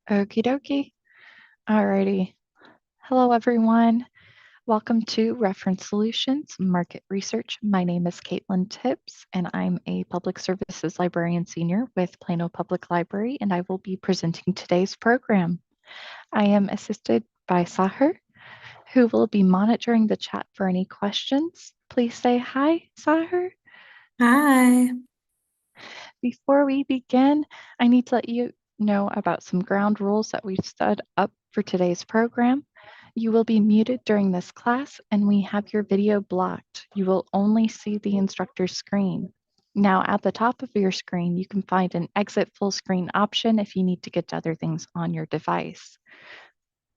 Okie dokie. Alrighty. Hello, everyone. Welcome to Reference Solutions Market Research. My name is Caitlin Tibbs, and I'm a Public Services Librarian Senior with Plano Public Library, and I will be presenting today's program. I am assisted by Sahar, who will be monitoring the chat for any questions. Please say hi, Sahar. Hi. Before we begin, I need to let you know about some ground rules that we've set up for today's program. You will be muted during this class and we have your video blocked. You will only see the instructor's screen. Now at the top of your screen, you can find an exit full screen option if you need to get to other things on your device.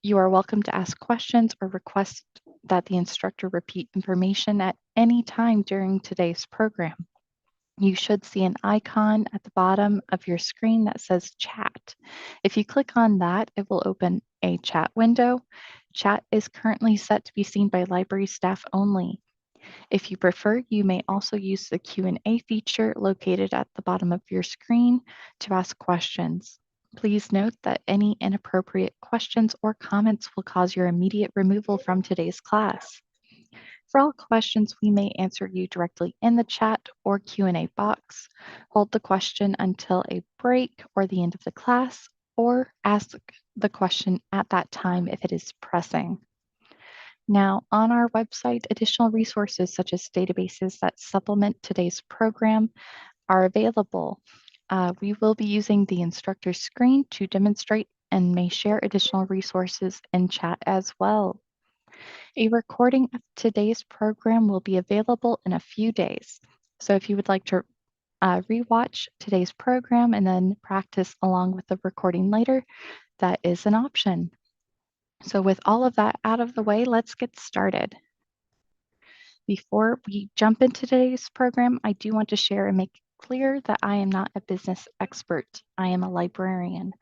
You are welcome to ask questions or request that the instructor repeat information at any time during today's program. You should see an icon at the bottom of your screen that says chat. If you click on that, it will open a chat window. Chat is currently set to be seen by library staff only. If you prefer, you may also use the Q&A feature located at the bottom of your screen to ask questions. Please note that any inappropriate questions or comments will cause your immediate removal from today's class. For all questions, we may answer you directly in the chat or Q&A box. Hold the question until a break or the end of the class, or ask the question at that time if it is pressing. Now, on our website, additional resources such as databases that supplement today's program are available. We will be using the instructor's screen to demonstrate and may share additional resources in chat as well. A recording of today's program will be available in a few days. So if you would like to rewatch today's program and then practice along with the recording later, that is an option. So with all of that out of the way, let's get started. Before we jump into today's program, I do want to share and make clear that I am not a business expert. I am a librarian.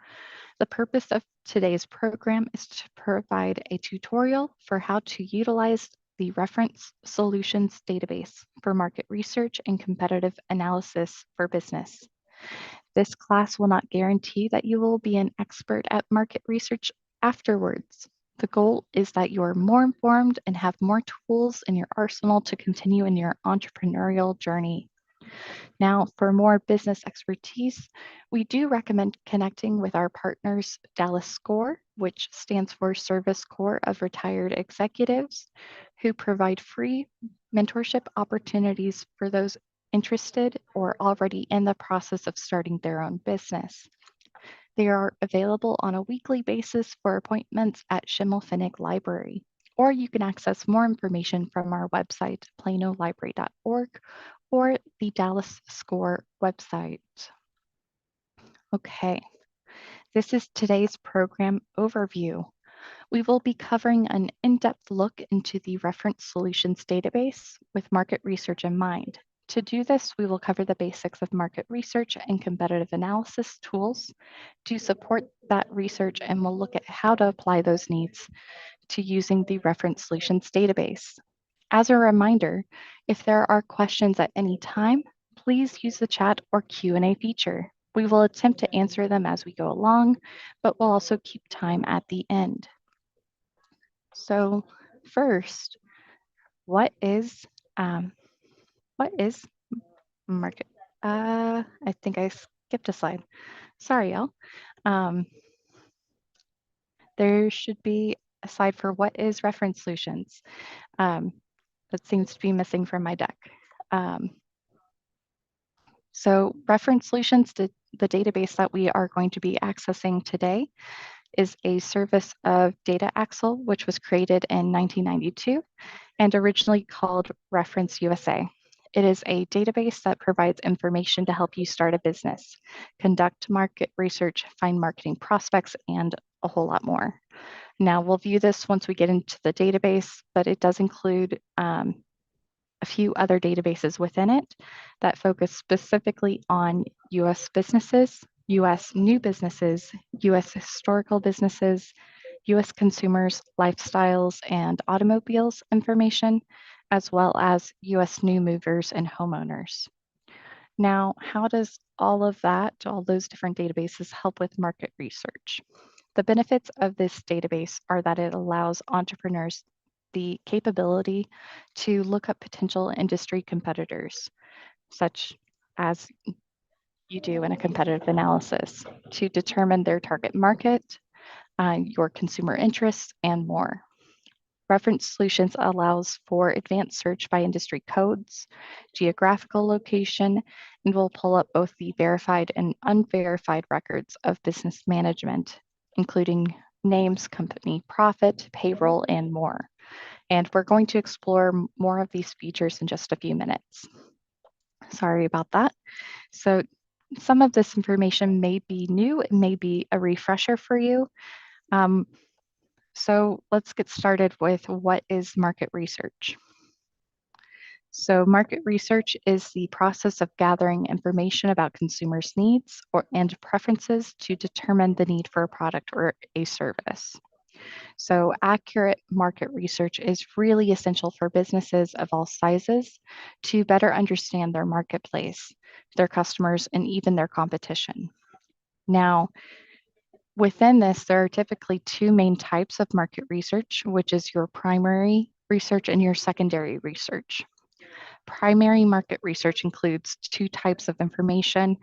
The purpose of today's program is to provide a tutorial for how to utilize the Reference Solutions database for market research and competitive analysis for business. This class will not guarantee that you will be an expert at market research afterwards. The goal is that you are more informed and have more tools in your arsenal to continue in your entrepreneurial journey. Now, for more business expertise, we do recommend connecting with our partners, Dallas SCORE, which stands for Service Corps of Retired Executives, who provide free mentorship opportunities for those interested or already in the process of starting their own business. They are available on a weekly basis for appointments at Schimmelfinnig Library, or you can access more information from our website, planolibrary.org, or the Dallas SCORE website. Okay, this is today's program overview. We will be covering an in-depth look into the Reference Solutions database with market research in mind. To do this, we will cover the basics of market research and competitive analysis tools to support that research, and we'll look at how to apply those needs to using the Reference Solutions database. As a reminder, if there are questions at any time, please use the chat or Q&A feature. We will attempt to answer them as we go along, but we'll also keep time at the end. So first, what is market? I think I skipped a slide. Sorry, y'all. There should be a slide for what is Reference Solutions. That seems to be missing from my deck. So Reference Solutions, the database that we are going to be accessing today, is a service of Data Axle, which was created in 1992 and originally called Reference USA. It is a database that provides information to help you start a business, conduct market research, find marketing prospects, and a whole lot more. Now, we'll view this once we get into the database, but it does include a few other databases within it that focus specifically on US businesses, US new businesses, US historical businesses, US consumers, lifestyles, and automobiles information, as well as US new movers and homeowners. Now, how does all of that, all those different databases help with market research? The benefits of this database are that it allows entrepreneurs the capability to look up potential industry competitors, such as you do in a competitive analysis, to determine their target market, your consumer interests, and more. Reference Solutions allows for advanced search by industry codes, geographical location, and will pull up both the verified and unverified records of business management, including names, company profit, payroll, and more. And we're going to explore more of these features in just a few minutes. Sorry about that. So some of this information may be new, it may be a refresher for you. So let's get started with what is market research. So market research is the process of gathering information about consumers' needs and preferences to determine the need for a product or a service. So accurate market research is really essential for businesses of all sizes to better understand their marketplace, their customers, and even their competition. Now, within this, there are typically two main types of market research, which is your primary research and your secondary research. Primary market research includes two types of information,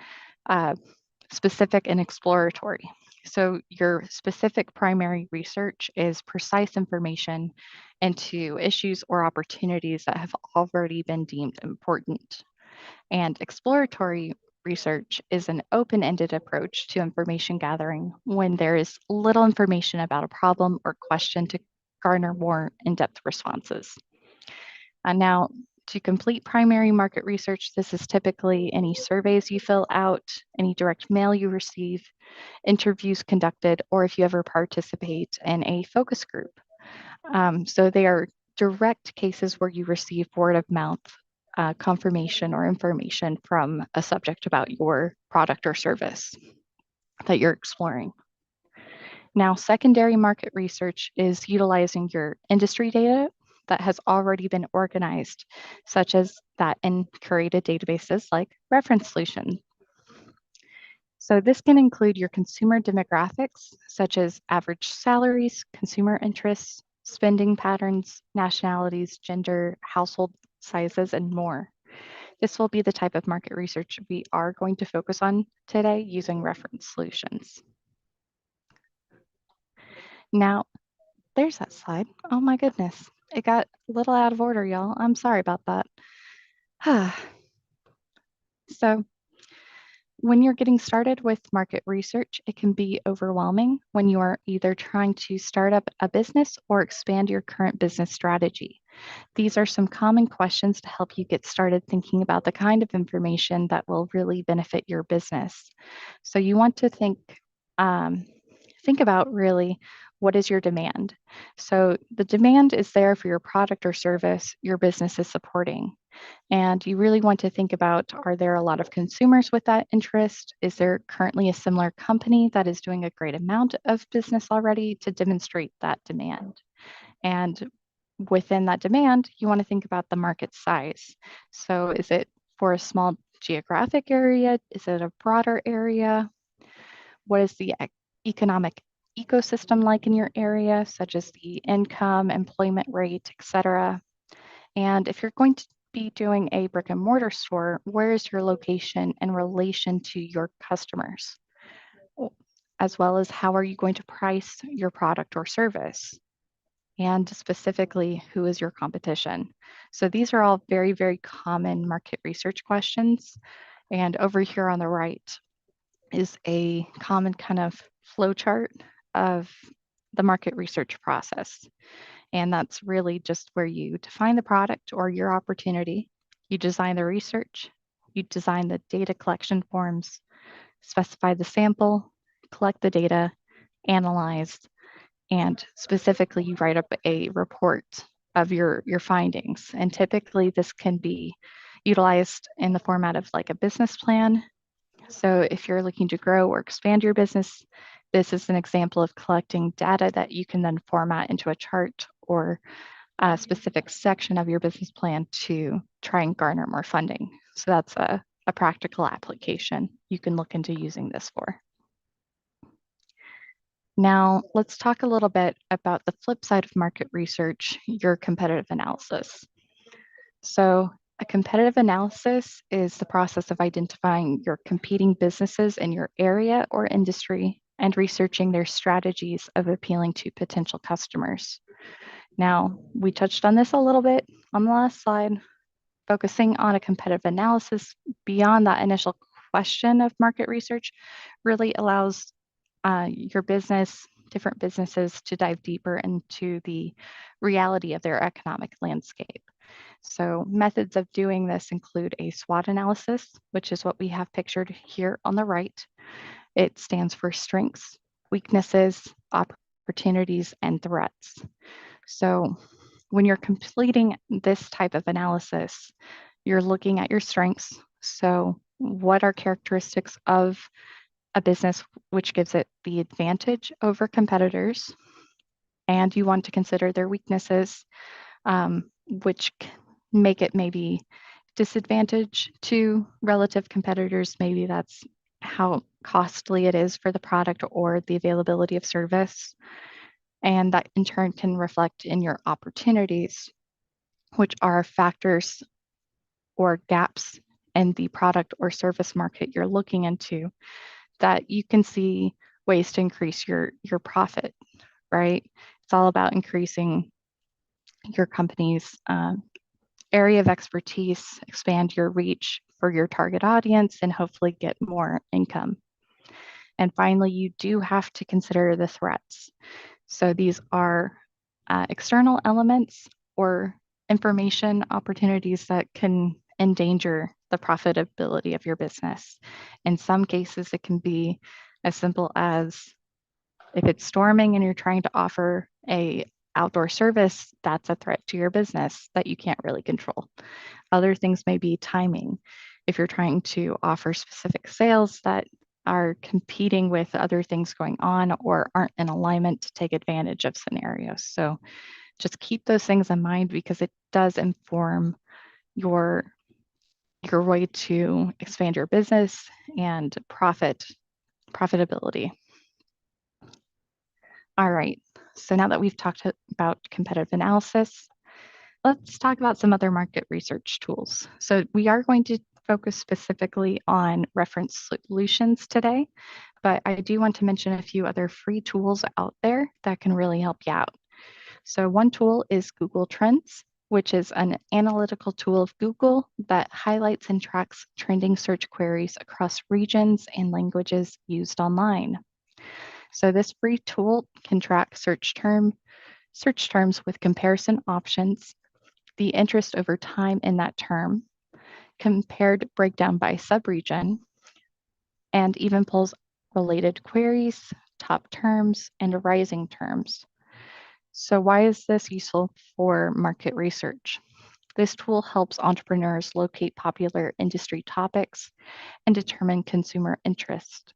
specific and exploratory. So your specific primary research is precise information into issues or opportunities that have already been deemed important. And exploratory research is an open-ended approach to information gathering when there is little information about a problem or question to garner more in-depth responses. And now, to complete primary market research, this is typically any surveys you fill out, any direct mail you receive, interviews conducted, or if you ever participate in a focus group. So they are direct cases where you receive word of mouth confirmation or information from a subject about your product or service that you're exploring. Now, secondary market research is utilizing your industry data that has already been organized, such as that in curated databases like Reference Solutions. So this can include your consumer demographics, such as average salaries, consumer interests, spending patterns, nationalities, gender, household sizes, and more. This will be the type of market research we are going to focus on today using Reference Solutions. Now, there's that slide. Oh my goodness. It got a little out of order, y'all. I'm sorry about that. So when you're getting started with market research, it can be overwhelming when you are either trying to start up a business or expand your current business strategy. These are some common questions to help you get started thinking about the kind of information that will really benefit your business. So you want to think about really what is your demand. So the demand is there for your product or service your business is supporting. And you really want to think about, are there a lot of consumers with that interest? Is there currently a similar company that is doing a great amount of business already to demonstrate that demand? And within that demand, you want to think about the market size. So is it for a small geographic area? Is it a broader area? What is the economic ecosystem like in your area, such as the income, employment rate, et cetera? And if you're going to be doing a brick and mortar store, where is your location in relation to your customers? As well as how are you going to price your product or service? And specifically, who is your competition? So these are all very, very common market research questions. And over here on the right is a common kind of flow chart of the market research process. And that's really just where you define the product or your opportunity, you design the research, you design the data collection forms, specify the sample, collect the data, analyze, and specifically you write up a report of your findings. And typically this can be utilized in the format of like a business plan. So if you're looking to grow or expand your business, this is an example of collecting data that you can then format into a chart or a specific section of your business plan to try and garner more funding. So that's a practical application you can look into using this for. Now, let's talk a little bit about the flip side of market research, your competitive analysis. So, a competitive analysis is the process of identifying your competing businesses in your area or industry and researching their strategies of appealing to potential customers. Now, we touched on this a little bit on the last slide, focusing on a competitive analysis beyond that initial question of market research really allows your business, different businesses to dive deeper into the reality of their economic landscape. So methods of doing this include a SWOT analysis, which is what we have pictured here on the right. It stands for strengths, weaknesses, opportunities, and threats. So when you're completing this type of analysis, you're looking at your strengths. So what are characteristics of a business which gives it the advantage over competitors? And you want to consider their weaknesses, which make it maybe disadvantage to relative competitors. Maybe that's how costly it is for the product or the availability of service. And that in turn can reflect in your opportunities, which are factors or gaps in the product or service market you're looking into that you can see ways to increase your profit, right? It's all about increasing your company's area of expertise, expand your reach for your target audience, and hopefully get more income. And finally, you do have to consider the threats. So these are external elements or information opportunities that can endanger the profitability of your business. In some cases, it can be as simple as if it's storming and you're trying to offer a outdoor service, that's a threat to your business that you can't really control. Other things may be timing. If you're trying to offer specific sales that are competing with other things going on or aren't in alignment to take advantage of scenarios. So just keep those things in mind because it does inform your way to expand your business and profitability. All right, so now that we've talked about competitive analysis, let's talk about some other market research tools. So we are going to focus specifically on reference solutions today, but I do want to mention a few other free tools out there that can really help you out. So one tool is Google Trends, which is an analytical tool of Google that highlights and tracks trending search queries across regions and languages used online. So this free tool can track search terms with comparison options, the interest over time in that term, compared breakdown by subregion, and even pulls related queries, top terms, and rising terms. So why is this useful for market research? This tool helps entrepreneurs locate popular industry topics and determine consumer interest.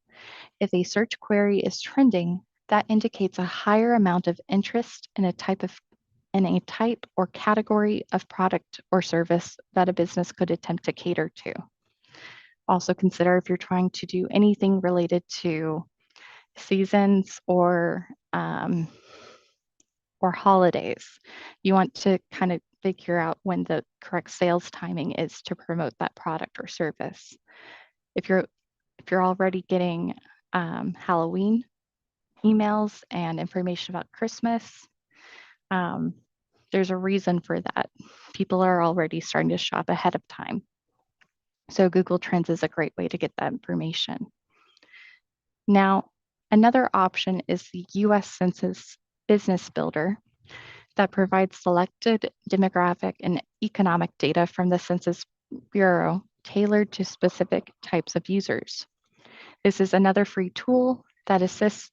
If a search query is trending, that indicates a higher amount of interest in a type or category of product or service that a business could attempt to cater to. Also consider if you're trying to do anything related to seasons or holidays. You want to kind of figure out when the correct sales timing is to promote that product or service. If you're already getting Halloween emails and information about Christmas, there's a reason for that. People are already starting to shop ahead of time. So Google Trends is a great way to get that information. Now, another option is the US Census Business Builder that provides selected demographic and economic data from the Census Bureau tailored to specific types of users. This is another free tool that assists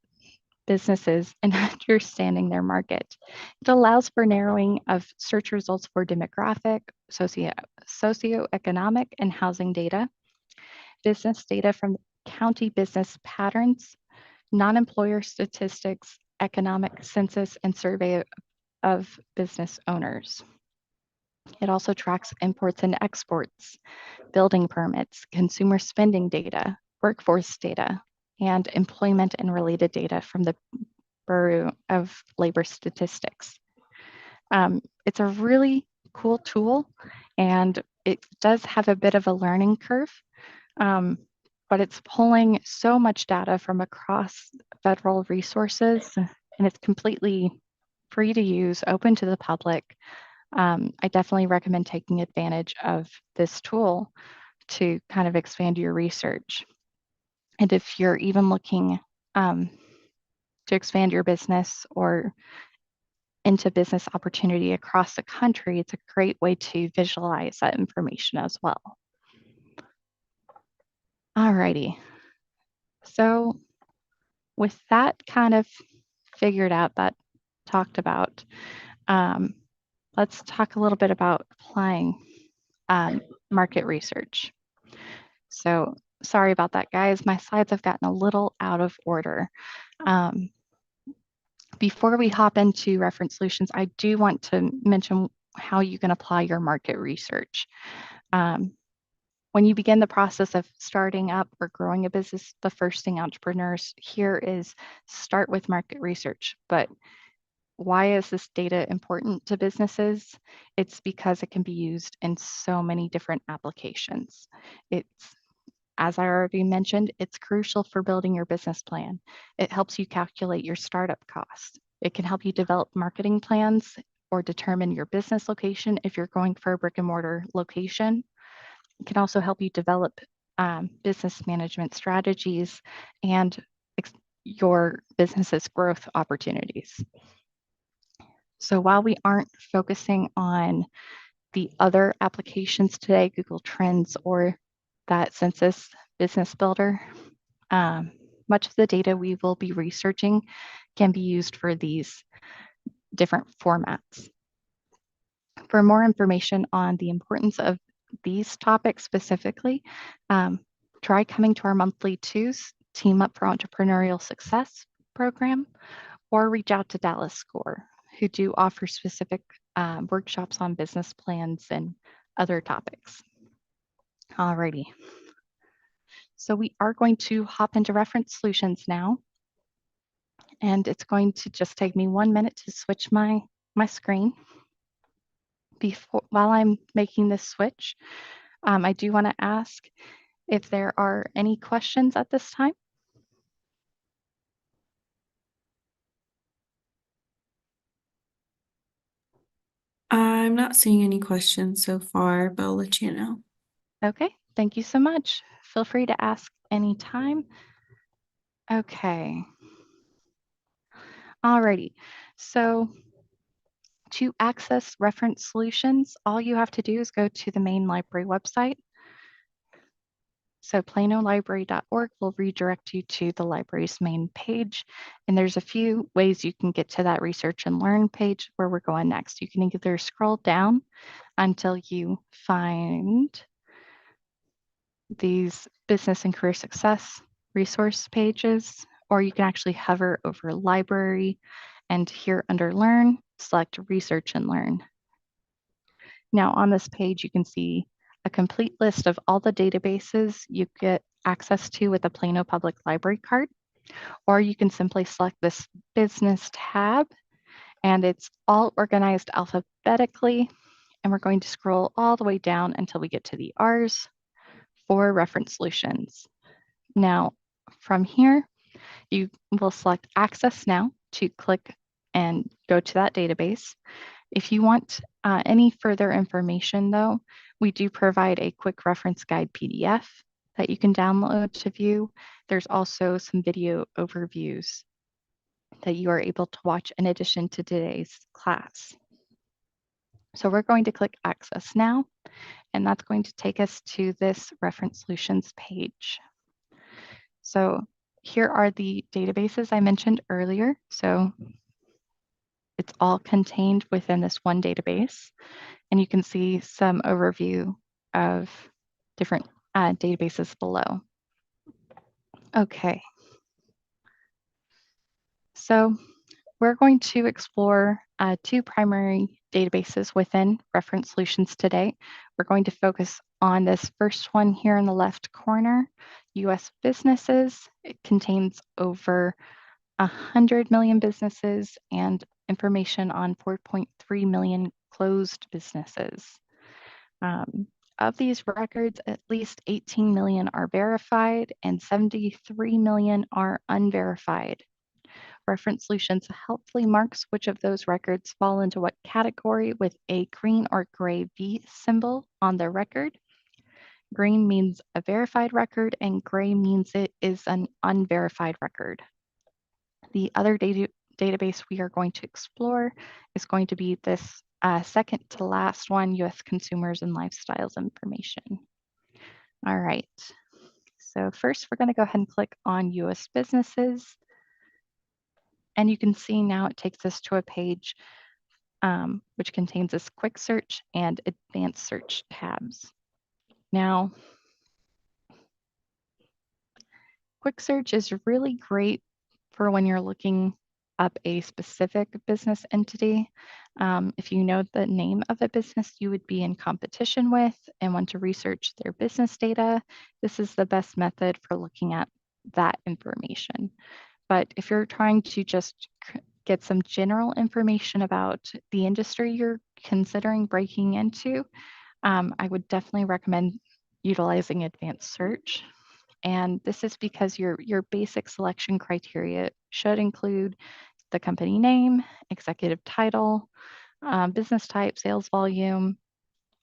businesses in understanding their market. It allows for narrowing of search results for demographic, socioeconomic, and housing data, business data from county business patterns, non-employer statistics, economic census, and survey of business owners. It also tracks imports and exports, building permits, consumer spending data, workforce data, and employment and related data from the Bureau of Labor Statistics. It's a really cool tool, and it does have a bit of a learning curve, but it's pulling so much data from across federal resources, and it's completely free to use, open to the public. I definitely recommend taking advantage of this tool to kind of expand your research. And if you're even looking to expand your business or into business opportunity across the country, it's a great way to visualize that information as well. Alrighty, so with that kind of figured out, that talked about, let's talk a little bit about applying market research. So sorry about that, guys. My slides have gotten a little out of order. Before we hop into reference solutions, I do want to mention how you can apply your market research. When you begin the process of starting up or growing a business, the first thing entrepreneurs hear is start with market research. But why is this data important to businesses? It's because it can be used in so many different applications. It's, as I already mentioned, it's crucial for building your business plan. It helps you calculate your startup costs. It can help you develop marketing plans or determine your business location if you're going for a brick and mortar location. It can also help you develop business management strategies and your business's growth opportunities. So while we aren't focusing on the other applications today, Google Trends or that census business builder, much of the data we will be researching can be used for these different formats. For more information on the importance of these topics specifically, try coming to our monthly TWOS, Team Up for Entrepreneurial Success program, or reach out to Dallas Score, who do offer specific workshops on business plans and other topics. Alrighty. So we are going to hop into reference solutions now. And it's going to just take me 1 minute to switch my screen. While I'm making this switch, I do want to ask if there are any questions at this time. I'm not seeing any questions so far, but I'll let you know. Okay, thank you so much. Feel free to ask anytime. Okay. Alrighty, so to access reference solutions, all you have to do is go to the main library website. So planolibrary.org will redirect you to the library's main page. And there's a few ways you can get to that research and learn page where we're going next. You can either scroll down until you find these business and career success resource pages, or you can actually hover over library and here under learn, select research and learn. Now on this page, you can see a complete list of all the databases you get access to with a Plano Public Library card, or you can simply select this business tab and it's all organized alphabetically. And we're going to scroll all the way down until we get to the R's for reference solutions. Now from here, you will select access now to click and go to that database. If you want any further information though, we do provide a quick reference guide PDF that you can download to view. There's also some video overviews that you are able to watch in addition to today's class. So we're going to click access now, and that's going to take us to this reference solutions page. So here are the databases I mentioned earlier. So it's all contained within this one database. And you can see some overview of different databases below. Okay. So we're going to explore two primary databases within reference solutions today. We're going to focus on this first one here in the left corner, US businesses. It contains over 100 million businesses and information on 4.3 million closed businesses. Um, of these records, at least 18 million are verified and 73 million are unverified. Reference Solutions helpfully marks which of those records fall into what category with a green or gray V symbol on the record. Green means a verified record and gray means it is an unverified record. The other database we are going to explore is going to be this second to last one, US consumers and lifestyles information. All right, so first we're going to go ahead and click on US businesses. And you can see now it takes us to a page which contains this quick search and advanced search tabs. Now, quick search is really great for when you're looking up a specific business entity. If you know the name of a business you would be in competition with and want to research their business data, this is the best method for looking at that information. But if you're trying to just get some general information about the industry you're considering breaking into, I would definitely recommend utilizing advanced search. And this is because your basic selection criteria should include the company name, executive title, business type, sales volume,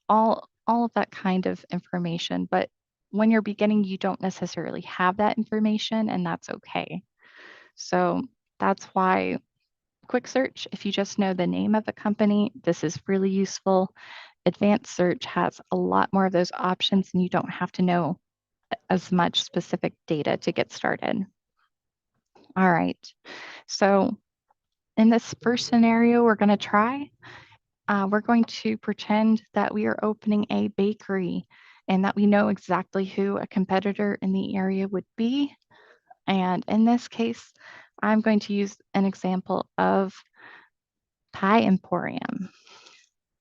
all of that kind of information. But when you're beginning, you don't necessarily have that information, and that's okay. So that's why quick search, if you just know the name of the company, this is really useful. Advanced search has a lot more of those options, and you don't have to know as much specific data to get started. All right, so in this first scenario we're going to try, we're going to pretend that we are opening a bakery and that we know exactly who a competitor in the area would be. And in this case, I'm going to use an example of Pie Emporium.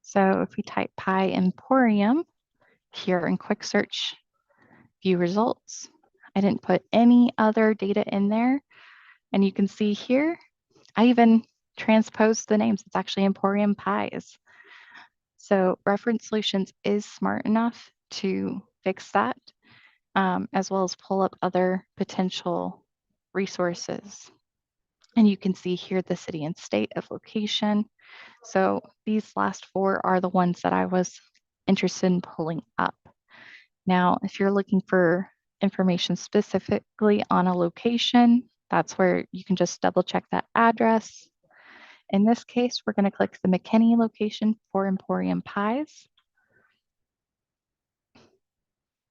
So if we type Pie Emporium here in quick search, view results, I didn't put any other data in there. And you can see here, I even transposed the names. It's actually Emporium Pies. So Reference Solutions is smart enough to fix that, as well as pull up other potential resources. And you can see here the city and state of location. So these last four are the ones that I was interested in pulling up. Now, if you're looking for information specifically on a location, that's where you can just double check that address. In this case, we're going to click the McKinney location for Emporium Pies.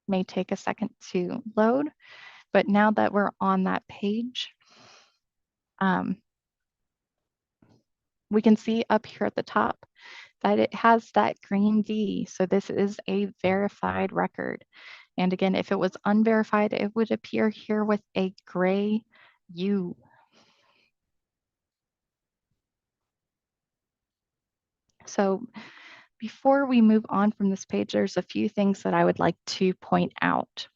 May take a second to load, but now that we're on that page, we can see up here at the top that it has that green V. So this is a verified record. And again, if it was unverified, it would appear here with a gray U. So before we move on from this page, there's a few things that I would like to point out.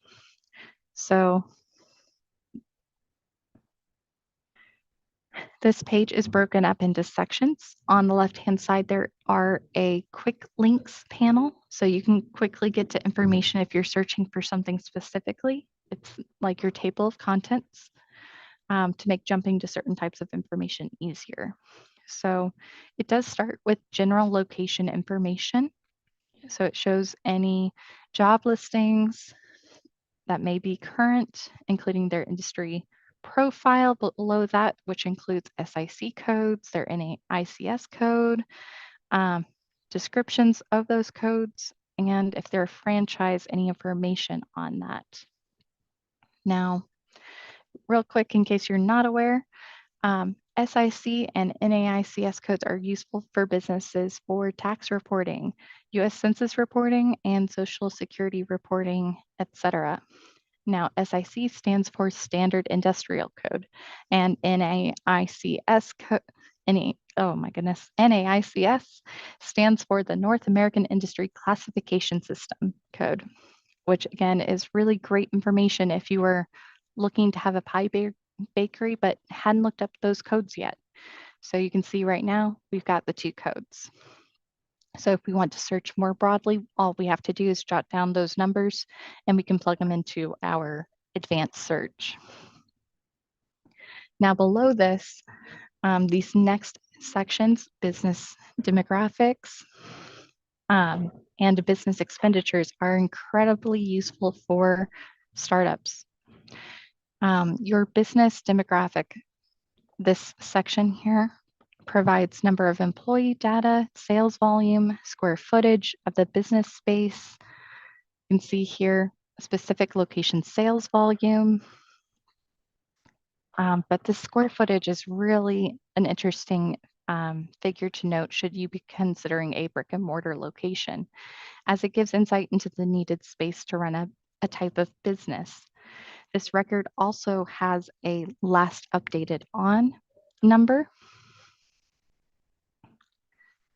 So this page is broken up into sections. On the left-hand side, there are a quick links panel. So you can quickly get to information if you're searching for something specifically. It's like your table of contents to make jumping to certain types of information easier. So it does start with general location information. So it shows any job listings that may be current, including their industry profile below that, which includes SIC codes, their NAICS code, descriptions of those codes, and if they're a franchise, any information on that. Now, real quick, in case you're not aware, SIC and NAICS codes are useful for businesses for tax reporting, US Census reporting, and Social Security reporting, etc. Now, SIC stands for Standard Industrial Code, and NAICS NAICS stands for the North American Industry Classification System Code, which again is really great information if you were looking to have a pie bakery but hadn't looked up those codes yet. So you can see right now we've got the 2 codes. So if we want to search more broadly, all we have to do is jot down those numbers and we can plug them into our advanced search. Now below this, these next sections, business demographics and business expenditures, are incredibly useful for startups. Your business demographic, this section here, provides number of employee data, sales volume, square footage of the business space. You can see here specific location sales volume. But the square footage is really an interesting figure to note should you be considering a brick and mortar location, as it gives insight into the needed space to run a type of business. This record also has a last updated on number.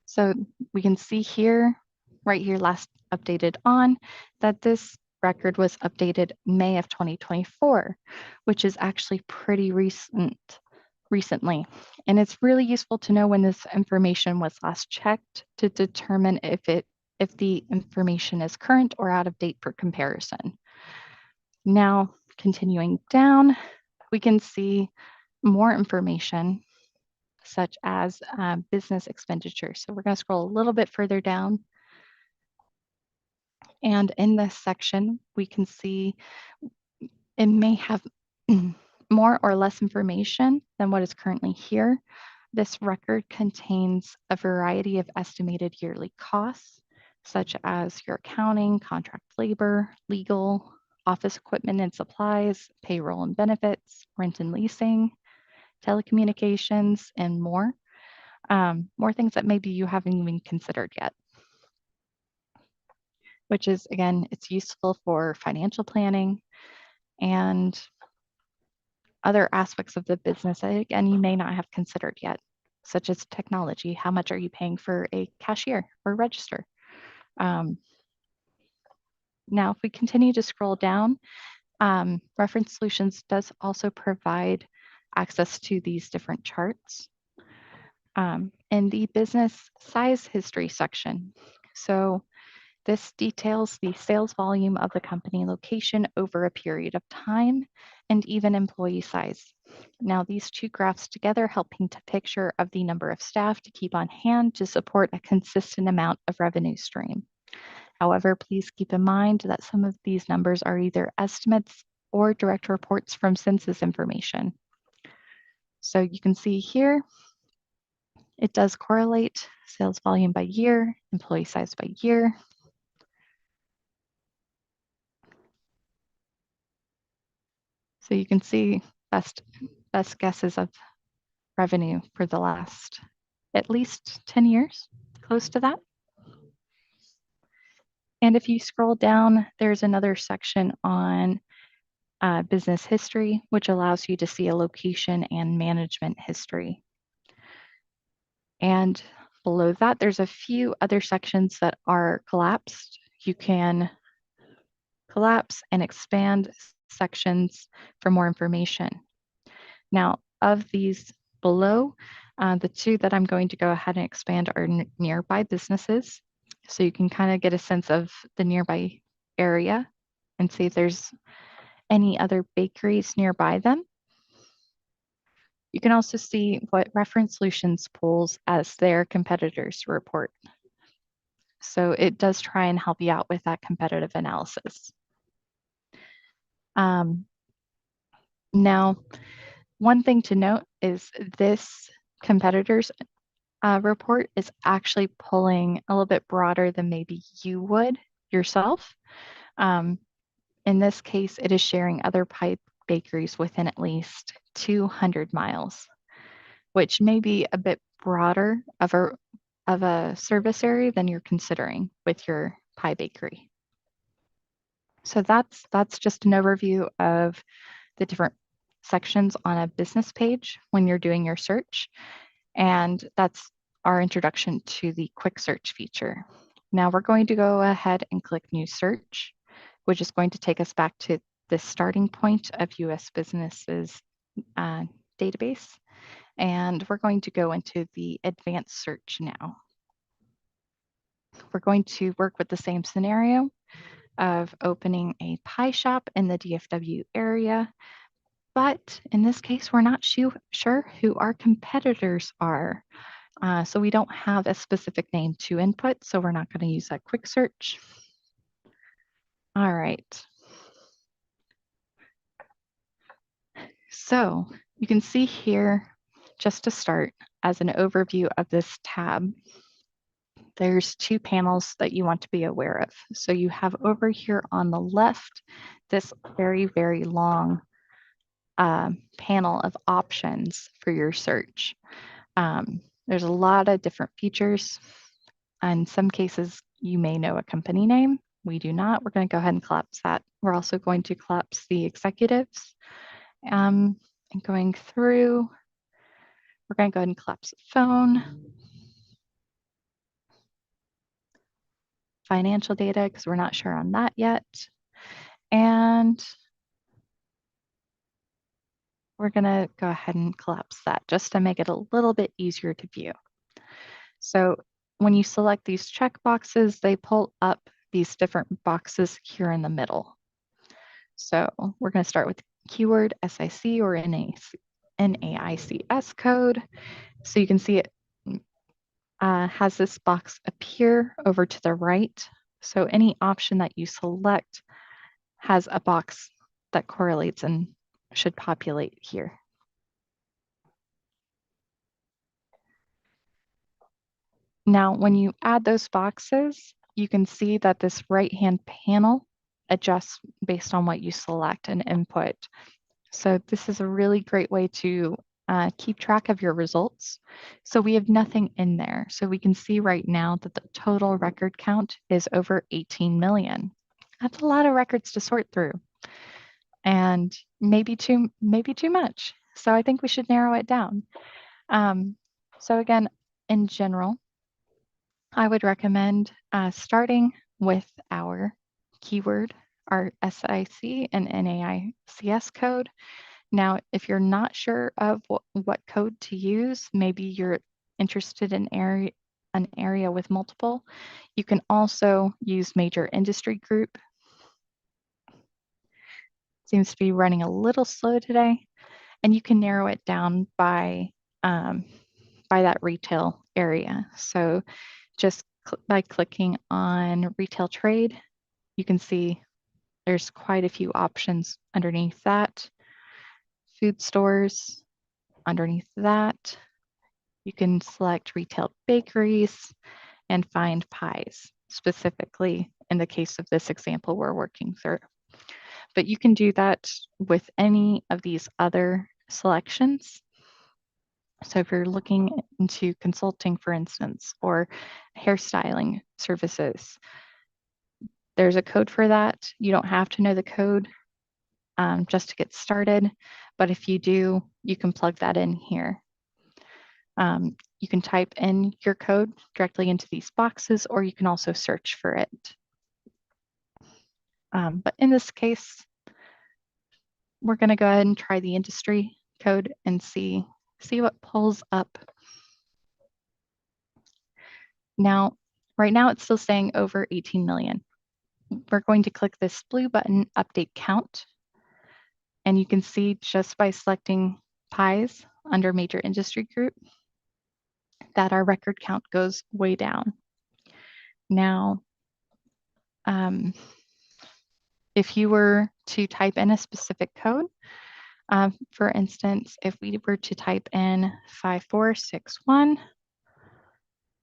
So we can see here, right here, last updated on, that this record was updated May of 2024, which is actually pretty recently. And it's really useful to know when this information was last checked to determine if the information is current or out of date for comparison. Now, continuing down, we can see more information such as business expenditures. So we're going to scroll a little bit further down. And in this section, we can see it may have more or less information than what is currently here. This record contains a variety of estimated yearly costs, such as your accounting, contract labor, legal, office equipment and supplies, payroll and benefits, rent and leasing, telecommunications, and more. More things that maybe you haven't even considered yet, which is, again, it's useful for financial planning and other aspects of the business that, again, you may not have considered yet, such as technology. How much are you paying for a cashier or register? Now, if we continue to scroll down, Reference Solutions does also provide access to these different charts in the business size history section. So this details the sales volume of the company location over a period of time and even employee size. Now, these 2 graphs together help paint a picture of the number of staff to keep on hand to support a consistent amount of revenue stream. However, please keep in mind that some of these numbers are either estimates or direct reports from census information. So you can see here, it does correlate sales volume by year, employee size by year. So you can see best guesses of revenue for the last at least 10 years, close to that. And if you scroll down, there's another section on business history, which allows you to see a location and management history. And below that, there's a few other sections that are collapsed. You can collapse and expand sections for more information. Now, of these below, the 2 that I'm going to go ahead and expand are nearby businesses. So you can kind of get a sense of the nearby area and see if there's any other bakeries nearby them. You can also see what Reference Solutions pulls as their competitors report. So it does try and help you out with that competitive analysis. Now, one thing to note is this competitors report is actually pulling a little bit broader than maybe you would yourself. In this case, it is sharing other pie bakeries within at least 200 miles, which may be a bit broader of a service area than you're considering with your pie bakery. So that's just an overview of the different sections on a business page when you're doing your search. And that's our introduction to the quick search feature. Now we're going to go ahead and click new search, which is going to take us back to the starting point of US businesses uh, database. And we're going to go into the advanced search now. We're going to work with the same scenario of opening a pie shop in the DFW area. But in this case, we're not sure who our competitors are. So we don't have a specific name to input, so we're not going to use that quick search. All right. So you can see here, just to start, as an overview of this tab, there's two panels that you want to be aware of. So you have over here on the left, this very, very long panel of options for your search. There's a lot of different features. In some cases, you may know a company name. We do not. We're going to go ahead and collapse that. We're also going to collapse the executives. And going through, we're going to go ahead and collapse the phone, financial data, because we're not sure on that yet. And we're going to go ahead and collapse that just to make it a little bit easier to view. So when you select these check boxes, they pull up these different boxes here in the middle. So we're going to start with keyword SIC or NAICS code. So you can see it has this box appear over to the right. So any option that you select has a box that correlates and should populate here. Now, when you add those boxes, you can see that this right-hand panel adjusts based on what you select and input. So this is a really great way to keep track of your results. So we have nothing in there. So we can see right now that the total record count is over 18 million. That's a lot of records to sort through, and maybe too much. So I think we should narrow it down. So again, in general, I would recommend starting with our keyword, our SIC and NAICS code. Now, if you're not sure of what code to use, maybe you're interested in an area with multiple, you can also use major industry group. Seems to be running a little slow today, and you can narrow it down by that retail area. So just by clicking on retail trade, you can see there's quite a few options underneath that. Food stores, underneath that, you can select retail bakeries and find pies, specifically in the case of this example we're working through. But you can do that with any of these other selections. So if you're looking into consulting, for instance, or hairstyling services, there's a code for that. You don't have to know the code just to get started, but if you do, you can plug that in here. You can type in your code directly into these boxes, or you can also search for it. But in this case, we're going to go ahead and try the industry code and see what pulls up. Now, right now it's still saying over 18 million. We're going to click this blue button, update count. And you can see just by selecting pies under major industry group that our record count goes way down. Now, if you were to type in a specific code, for instance, if we were to type in 5461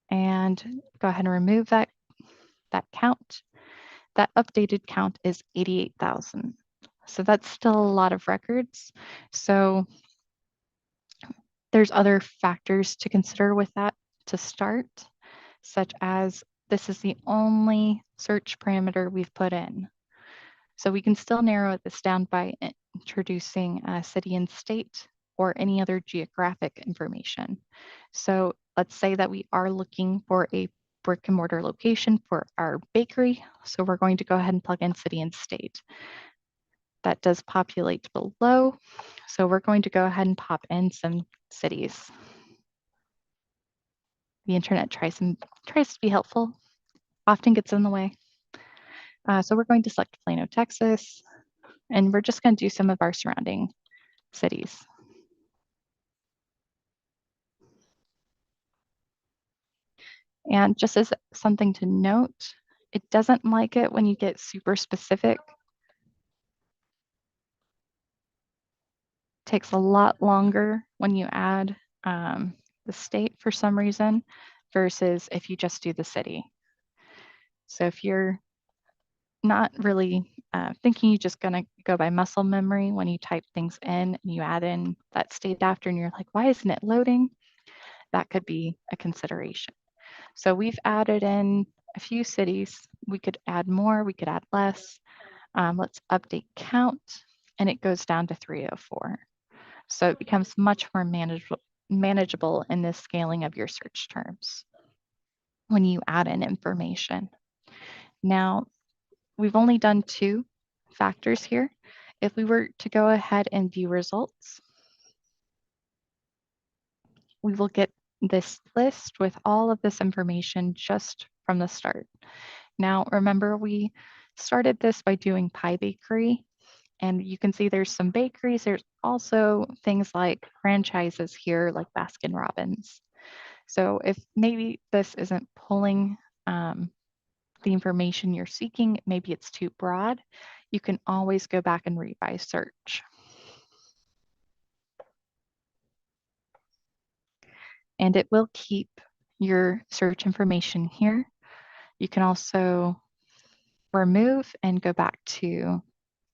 and go ahead and remove that count, that updated count is 88,000. So that's still a lot of records. So there's other factors to consider with that to start, such as this is the only search parameter we've put in. So we can still narrow this down by introducing a city and state or any other geographic information. So let's say that we are looking for a brick and mortar location for our bakery. So we're going to go ahead and plug in city and state. that does populate below. So we're going to go ahead and pop in some cities. The internet tries to be helpful, often gets in the way. So we're going to select Plano, Texas, and we're just going to do some of our surrounding cities. And just as something to note, it doesn't like it when you get super specific. It takes a lot longer when you add the state for some reason versus if you just do the city. So if you're not really thinking you're just going to go by muscle memory when you type things in and you add in that state after and you're like, why isn't it loading? That could be a consideration. So we've added in a few cities. We could add more, we could add less. Let's update count, and it goes down to 304. So it becomes much more manageable in the scaling of your search terms when you add in information. Now, we've only done 2 factors here. If we were to go ahead and view results, we will get this list with all of this information just from the start. Now, remember, we started this by doing Pie Bakery, and you can see there's some bakeries. There's also things like franchises here, like Baskin Robbins. So if maybe this isn't pulling the information you're seeking, maybe it's too broad, you can always go back and revise search. And it will keep your search information here. You can also remove and go back to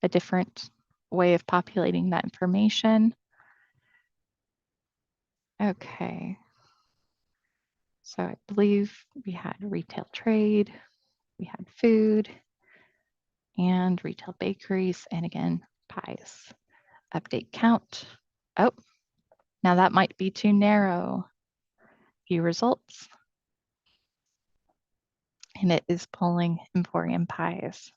a different way of populating that information. Okay. So I believe we had retail trade, we had food, and retail bakeries, and again, pies. Update count. Oh, now that might be too narrow. View results. And it is pulling Emporium pies.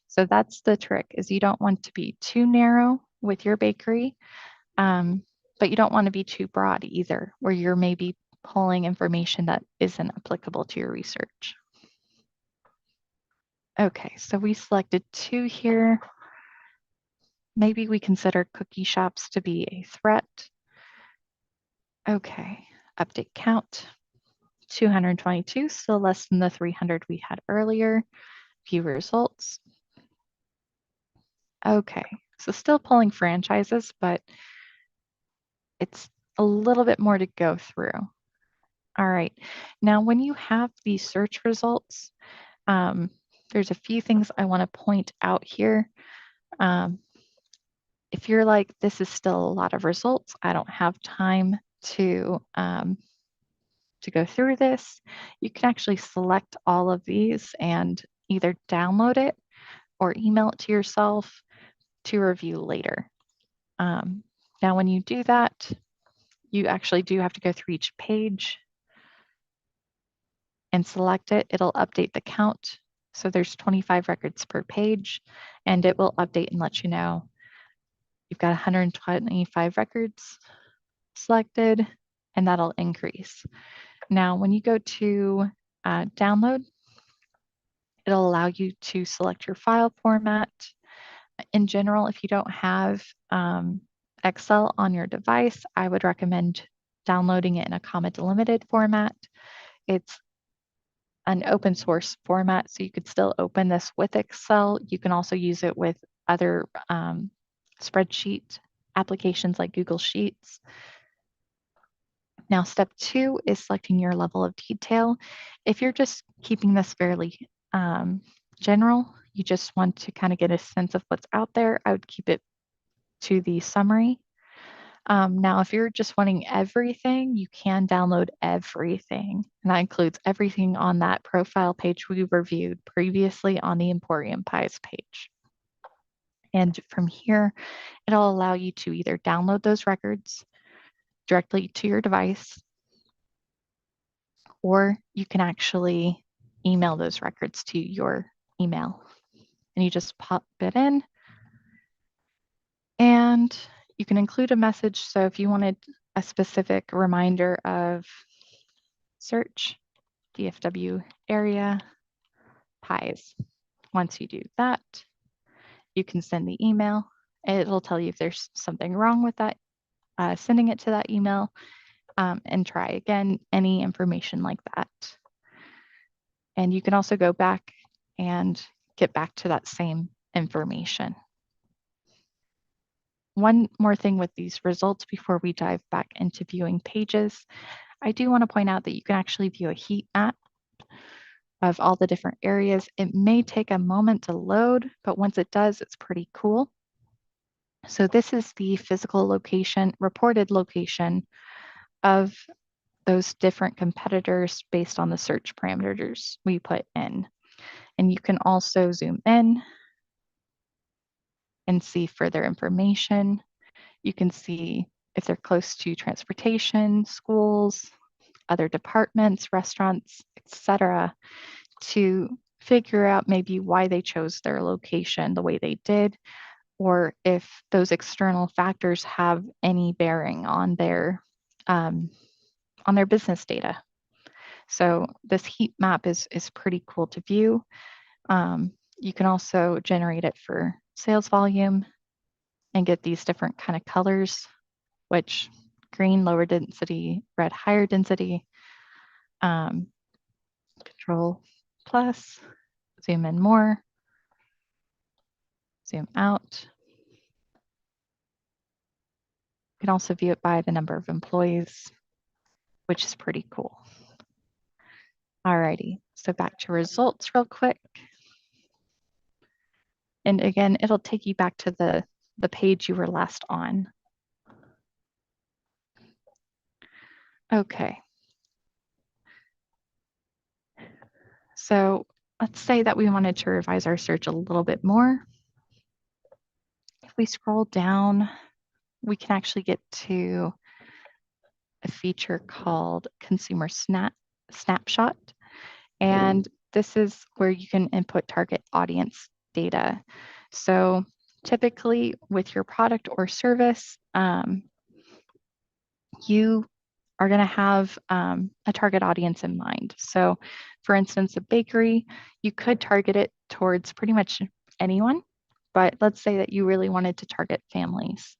So that's the trick, is you don't want to be too narrow with your bakery, but you don't want to be too broad either, where you're maybe pulling information that isn't applicable to your research. Okay, so we selected 2 here. Maybe we consider cookie shops to be a threat. Okay, update count, 222, still less than the 300 we had earlier. View results. Okay, so still pulling franchises, but it's a little bit more to go through. All right, now when you have these search results, there's a few things I want to point out here. If you're like, this is still a lot of results, I don't have time to go through this, you can actually select all of these and either download it or email it to yourself to review later. Now, when you do that, you actually do have to go through each page and select it. It'll update the count. So there's 25 records per page, and it will update and let you know you've got 125 records selected, and that'll increase. Now, when you go to download, it'll allow you to select your file format. In general, if you don't have Excel on your device, I would recommend downloading it in a comma delimited format. It's an open source format, so you could still open this with Excel. You can also use it with other spreadsheet applications like Google Sheets. Now, step 2 is selecting your level of detail. If you're just keeping this fairly general, you just want to kind of get a sense of what's out there, I would keep it to the summary. Now, if you're just wanting everything, you can download everything. And that includes everything on that profile page we reviewed previously on the Emporium Pies page. And from here, it'll allow you to either download those records directly to your device, or you can actually email those records to your email. And you just pop it in, And you can include a message. So if you wanted a specific reminder of search, DFW area, pies. Once you do that, you can send the email. It'll tell you if there's something wrong with that, sending it to that email, and try again, any information like that. And you can also go back and get back to that same information. One more thing with these results before we dive back into viewing pages, I do want to point out that you can actually view a heat map of all the different areas. It may take a moment to load, but once it does, it's pretty cool. So this is the physical location, reported location of those different competitors based on the search parameters we put in. And you can also zoom in and see further information. You can see if they're close to transportation, schools, other departments, restaurants, etc., to figure out maybe why they chose their location the way they did, or if those external factors have any bearing on their business data. So this heat map is pretty cool to view. You can also generate it for sales volume and get these different kind of colors, which green, lower density, red, higher density. Control plus, zoom in more, zoom out. You can also view it by the number of employees, which is pretty cool. Alrighty, so back to results real quick. And again, it'll take you back to the page you were last on. Okay. So let's say that we wanted to revise our search a little bit more. If we scroll down, we can actually get to a feature called Consumer Snapshot. And this is where you can input target audience data. So typically with your product or service, you are going to have a target audience in mind. So for instance, a bakery, you could target it towards pretty much anyone, but let's say that you really wanted to target families.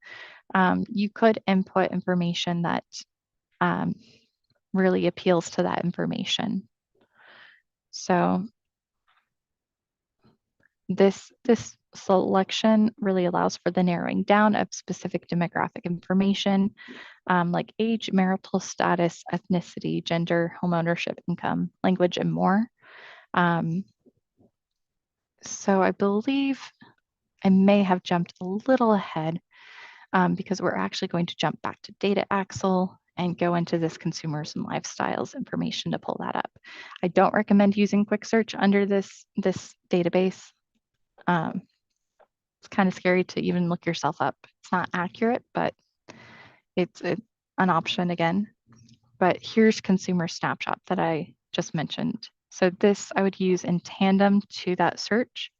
You could input information that really appeals to that information. So this selection really allows for the narrowing down of specific demographic information, like age, marital status, ethnicity, gender, homeownership, income, language, and more. So I believe I may have jumped a little ahead because we're actually going to jump back to Data Axle and go into this consumers and lifestyles information to pull that up. I don't recommend using quick search under this database. It's kind of scary to even look yourself up. It's not accurate, but it's an option again. But here's consumer snapshot that I just mentioned. So this I would use in tandem to that search.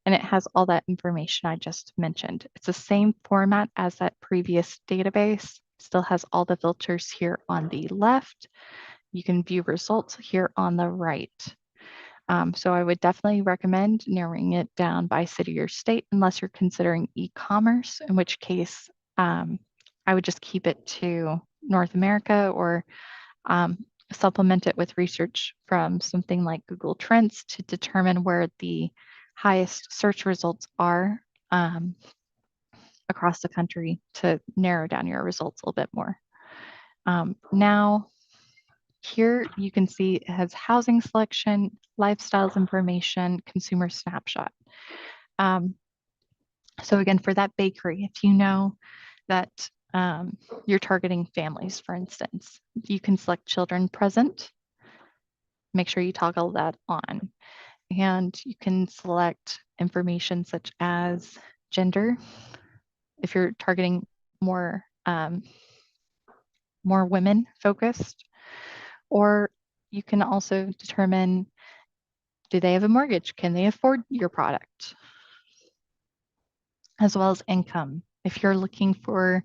And it has all that information I just mentioned. It's the same format as that previous database. Still has all the filters here on the left. You can view results here on the right. So I would definitely recommend narrowing it down by city or state, unless you're considering e-commerce, in which case I would just keep it to North America, or supplement it with research from something like Google Trends to determine where the highest search results are across the country to narrow down your results a little bit more. Now, here you can see it has housing selection, lifestyles information, consumer snapshot. So again, for that bakery, if you know that you're targeting families, for instance, you can select children present. Make sure you toggle that on. And you can select information such as gender, if you're targeting more women focused, or you can also determine, do they have a mortgage? Can they afford your product? As well as income. If you're looking for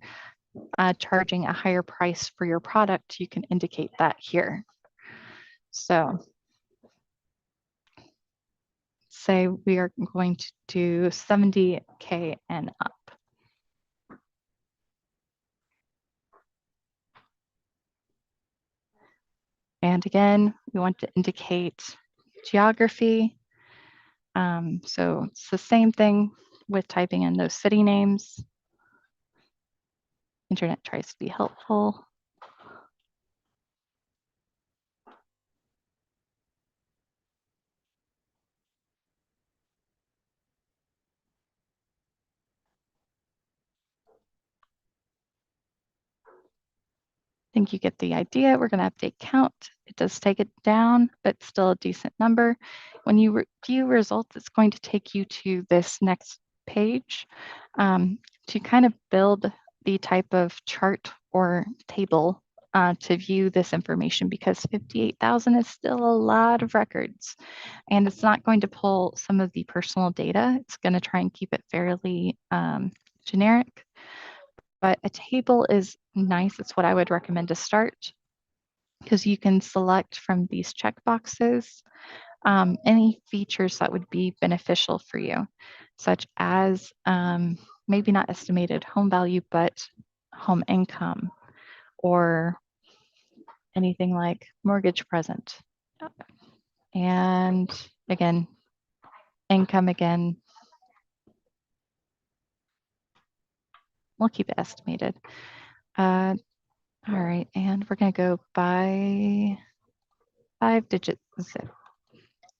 charging a higher price for your product, you can indicate that here. So say we are going to do 70K and up. And again, we want to indicate geography. So it's the same thing with typing in those city names. Internet tries to be helpful. I think you get the idea. We're going to update count. It does take it down, but still a decent number. When you view results, it's going to take you to this next page to kind of build the type of chart or table to view this information, because 58,000 is still a lot of records, and it's not going to pull some of the personal data. It's going to try and keep it fairly generic. But a table is nice. It's what I would recommend to start, because you can select from these checkboxes any features that would be beneficial for you, such as maybe not estimated home value, but home income, or anything like mortgage present. And again, income again, we'll keep it estimated. All right, and we're gonna go by 5-digit zip.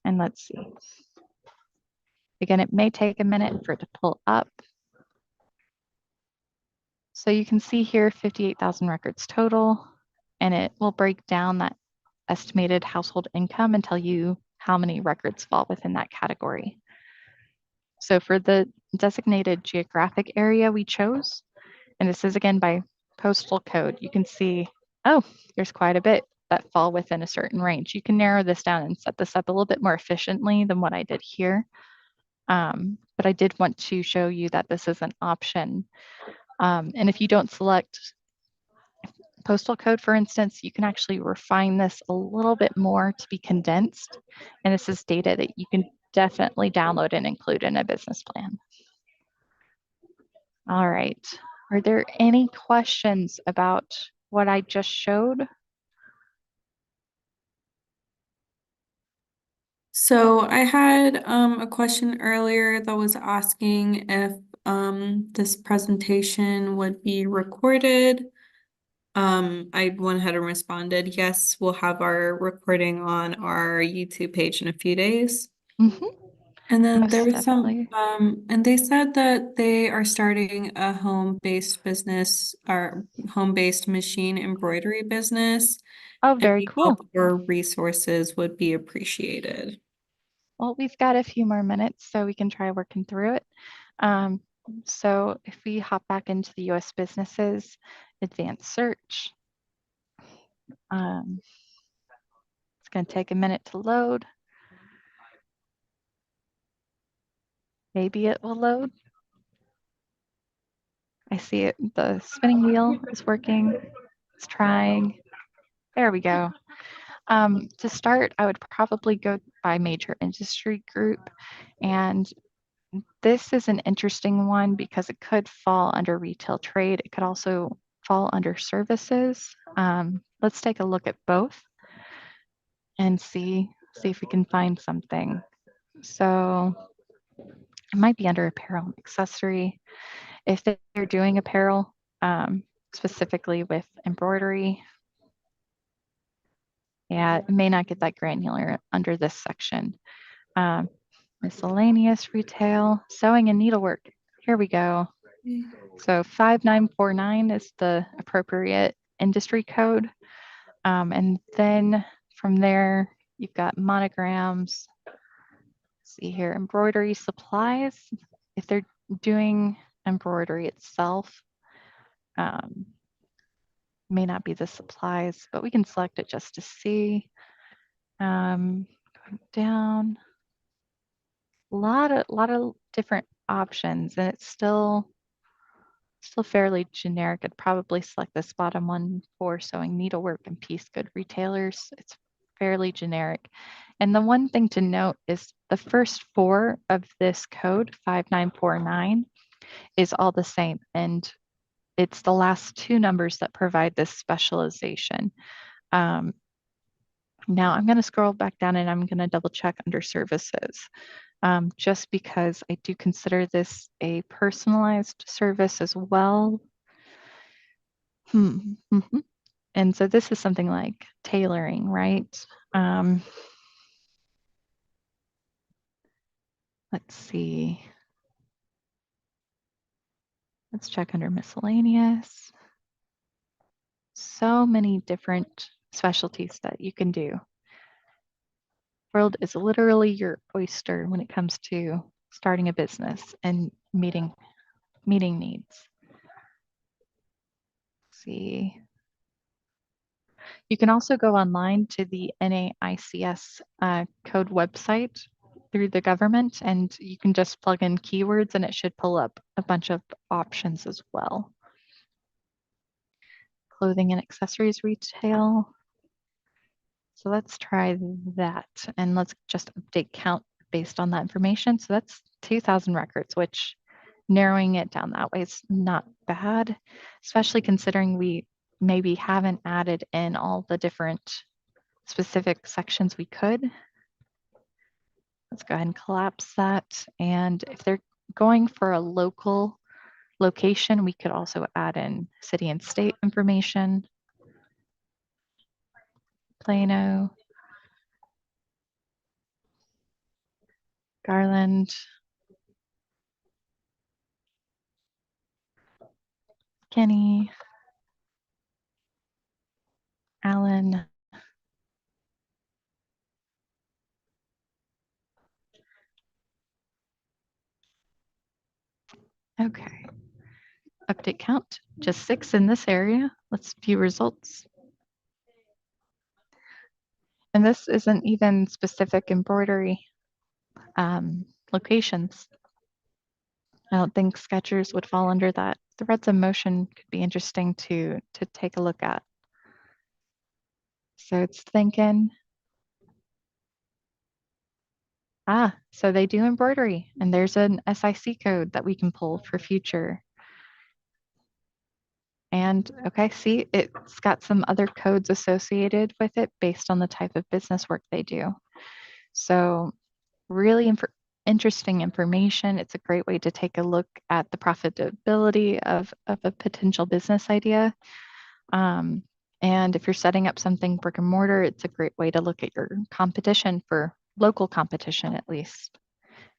And let's see. Again, it may take a minute for it to pull up. So you can see here 58,000 records total, and it will break down that estimated household income and tell you how many records fall within that category. So for the designated geographic area we chose, and this is again by postal code, you can see, oh, there's quite a bit that fall within a certain range. You can narrow this down and set this up a little bit more efficiently than what I did here. But I did want to show you that this is an option. And if you don't select postal code, for instance, you can actually refine this a little bit more to be condensed. And this is data that you can definitely download and include in a business plan. All right. Are there any questions about what I just showed? So I had a question earlier that was asking if this presentation would be recorded. I went ahead and responded, yes, we'll have our recording on our YouTube page in a few days. Mm-hmm. And then there Most was some, definitely. and they said that they are starting a home-based business or home-based machine embroidery business. Oh, very Any cool. help or resources would be appreciated. Well, we've got a few more minutes, so we can try working through it. Um, so if we hop back into the US businesses, advanced search, it's going to take a minute to load. Maybe it will load. I see it. The spinning wheel is working. It's trying. There we go. To start, I would probably go by major industry group. And this is an interesting one because it could fall under retail trade. It could also fall under services. Let's take a look at both and see if we can find something. So it might be under apparel and accessory. If they're doing apparel, specifically with embroidery, yeah, it may not get that granular under this section. Um, Miscellaneous retail, sewing and needlework. Here we go. So 5949 is the appropriate industry code. And then from there, you've got monograms. Let's see here, embroidery supplies. If they're doing embroidery itself, may not be the supplies, but we can select it just to see. Going down, a lot of different options, and it's still still fairly generic. I'd probably select this bottom one for sewing needlework and piece good retailers. It's fairly generic. And the one thing to note is the first four of this code, 5949, is all the same. And it's the last two numbers that provide this specialization. Um, Now I'm going to scroll back down and I'm going to double check under services, just because I do consider this a personalized service as well. Mhm. And so this is something like tailoring, right? Um, let's see. Let's check under miscellaneous. So many different specialties that you can do. World is literally your oyster when it comes to starting a business and meeting needs. Let's see. You can also go online to the NAICS code website through the government, and you can just plug in keywords and it should pull up a bunch of options as well. Clothing and accessories retail. So let's try that and let's just update count based on that information. So that's 2,000 records, which narrowing it down that way is not bad, especially considering we maybe haven't added in all the different specific sections we could. Let's go ahead and collapse that. And if they're going for a local location, we could also add in city and state information. Plano, Garland, Kenny, Allen. Okay. Update count, just 6 in this area. Let's view results. And this isn't even specific embroidery locations. I don't think Skechers would fall under that. Threads of motion could be interesting to take a look at. So it's thinking, so they do embroidery, and there's an SIC code that we can pull for future. And okay, see, it's got some other codes associated with it based on the type of business work they do. So really interesting information. It's a great way to take a look at the profitability of a potential business idea. Um, and if you're setting up something brick and mortar, it's a great way to look at your competition for local competition at least,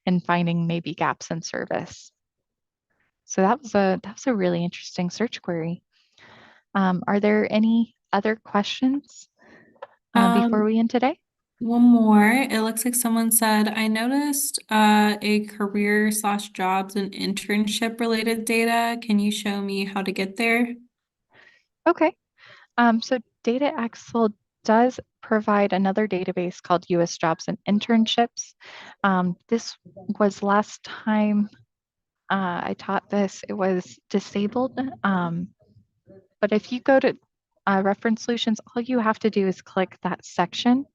and finding maybe gaps in service. So that was a really interesting search query. Are there any other questions before Um, we end today? One more. It looks like someone said, I noticed a career slash jobs and internship related data. Can you show me how to get there? Okay. So Data Axle does provide another database called US Jobs and Internships. This was last time I taught this, it was disabled. But if you go to Reference Solutions, all you have to do is click that section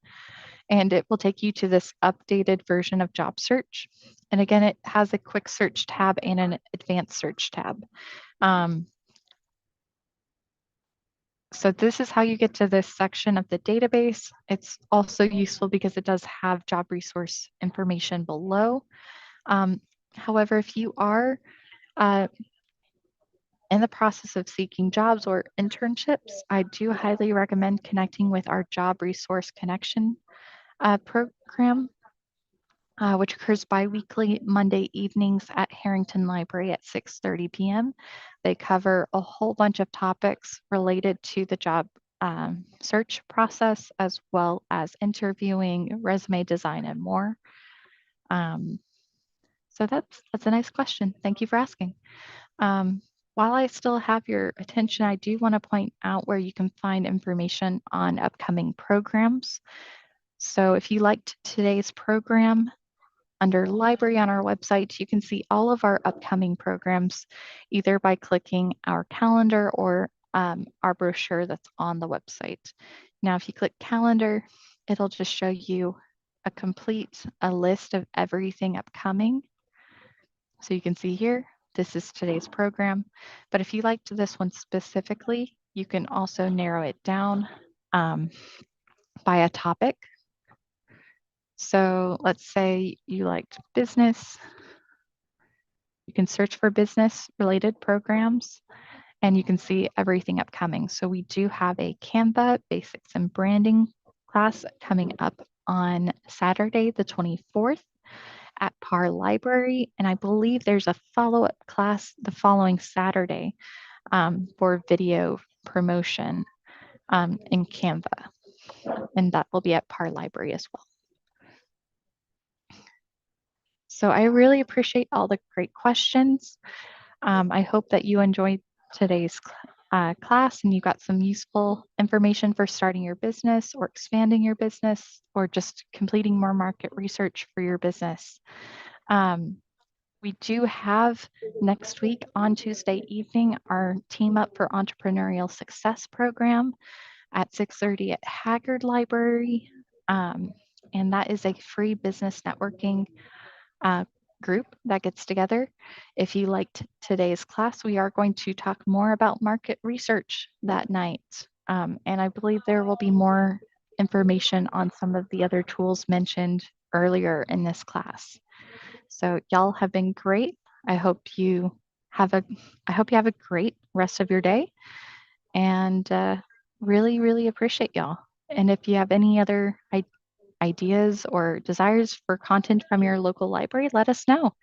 and it will take you to this updated version of job search. And again, it has a quick search tab and an advanced search tab. Um, so this is how you get to this section of the database. It's also useful because it does have job resource information below. However, if you are uh, in the process of seeking jobs or internships, I do highly recommend connecting with our job resource connection program, which occurs bi-weekly Monday evenings at Harrington Library at 6:30 p.m. They cover a whole bunch of topics related to the job search process, as well as interviewing, resume design, and more. Um, so that's a nice question. Thank you for asking. Um, while I still have your attention, I do want to point out where you can find information on upcoming programs. So if you liked today's program, under library on our website, you can see all of our upcoming programs either by clicking our calendar or our brochure that's on the website. Now, if you click calendar, it'll just show you a list of everything upcoming. So you can see here, this is today's program. But if you liked this one specifically, you can also narrow it down by a topic. So let's say you liked business. You can search for business related programs and you can see everything upcoming. So we do have a Canva basics and branding class coming up on Saturday, the 24th at Parr Library. And I believe there's a follow-up class the following Saturday for video promotion in Canva. And that will be at Parr Library as well. So I really appreciate all the great questions. I hope that you enjoyed today's class and you got some useful information for starting your business or expanding your business or just completing more market research for your business. We do have next week on Tuesday evening our Team Up for Entrepreneurial Success program at 6:30 at Haggard Library. And that is a free business networking group that gets together. If you liked today's class, we are going to talk more about market research that night. And I believe there will be more information on some of the other tools mentioned earlier in this class. So y'all have been great. I hope you have a great rest of your day and really, really appreciate y'all. And if you have any other ideas or desires for content from your local library, let us know.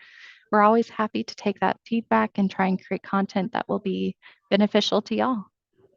We're always happy to take that feedback and try and create content that will be beneficial to y'all.